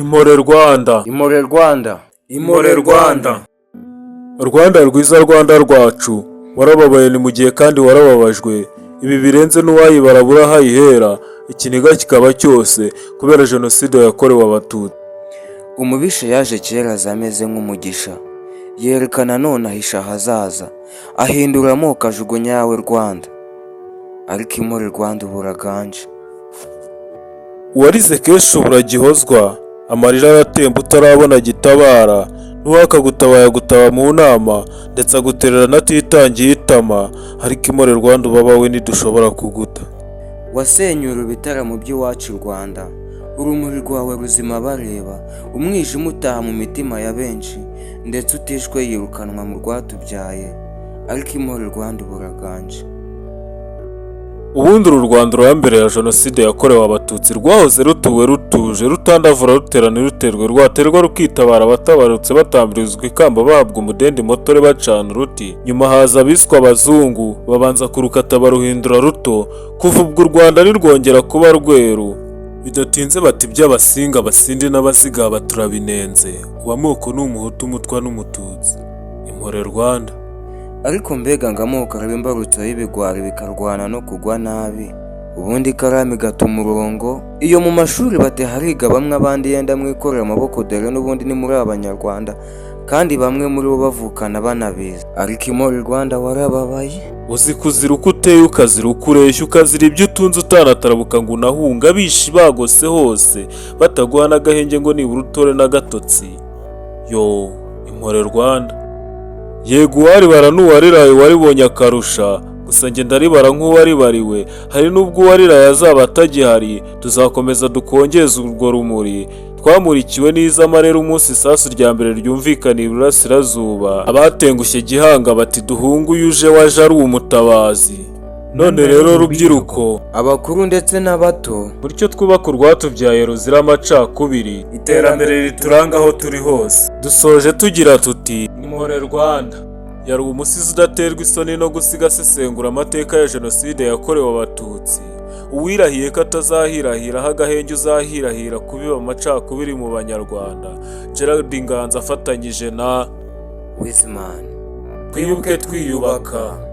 Impore Rwanda, Impore Rwanda, Impore Rwanda. Rwanda rwiza, Rwanda rwacu, warababaye ni mu gihe kandi warababajwe. Ibi birenze n'uwayibara burahayihera, ikiniga kikaba cyose kubera jenoside yakorewe Abatutsi. Umubisha yaje kera zameze nk'umugisha, yerekana none ahisha ahazaza, ahindura amoko ajugunya yawe Rwanda, ariko Impore Rwanda uburaganje. Uwarize kenshi uburagihozwa, amarira aratemba utarabona gitabara, n'uwakagutabaye agutaba mu nama, ndetse agutererana atitangiye itama, ariko Impore Rwanda ubabawe ntidushobora kuguta. Wasenyura ibitaramo by'iwacu Rwanda, urumuri rwawe ruzima bareba, umwijima utaha mu mitima ya benshi, ndetse utishwe yirukanwa mu rwatubyaye, ariko Impore Rwanda uburaganje. Ubundi uru Rwanda rwa mbere ya jenoside yakorewe Abatutsi rwahoze rutuwe rutuje, rutandavura ruterana ruterwe, rwaterwa rukitabara abatabarutse batambirizwa ikamba bahabwa umudende motore bacana uruti. Nyuma haza abiswa abazungu, babanza kurukata baruhindura ruto, kuva ubwo u Rwanda nirwongera kuba rweru. Bidatinze bati by'abasinga abasindi n'abasiga turabinenze, ubu amoko ni umuhutu, umutwa n'umututsi. Impore Rwanda. Ariko mbega ngo amoko araba imbarutso y'ibigwari bikarwana no kugwa nabi, ubundi ikaramu igata umurongo. Iyo mu mashuri bati hariga bamwe abandi yenda mwikorera amaboko, dore n'ubundi ni muri Abanyarwanda, kandi bamwe muri bo bavukana banabizi, ariko Impore Rwanda warababaye. Uzi kuzira uko uteye, ukazira uko ureshya, ukazira ibyo utunze utanatarabuka ngo unahunga, bishi bagose hose bataguha n'agahenge ngo nibura utore n'agatotsi. Yo Impore Rwanda. Yego uwaribara n'uwariraye waribonye akarusha, gusa njye ndaribara nk'uwaribariwe, hari n'ubwo uwariraye azaba atagihari. Tuzakomeza dukongeza urwo rumuri, twamurikiwe n'iz'amarere umunsi isasu rya mbere ryumvikana iburasirazuba. Abatengushye Gihanga bati duhunge uyu uje waje ari umutabazi. None rero rubyiruko, abakuru ndetse n'abato, bityo twubaka urwatubyaye ruzira amacakubiri, iterambere rituranga aho turi hose. Dusoje tugira tuti Impore Rwanda. Yari umusizi udaterwa isoni no gusiga asesengura amateka ya jenoside yakorewe Abatutsi. Uwirahiye ko atazahirahiraho agahenge uzahirahira kubiba amacakubiri mu Banyarwanda. Nganzo afatanyije na Whizz Man. Twibuke twiyubaka.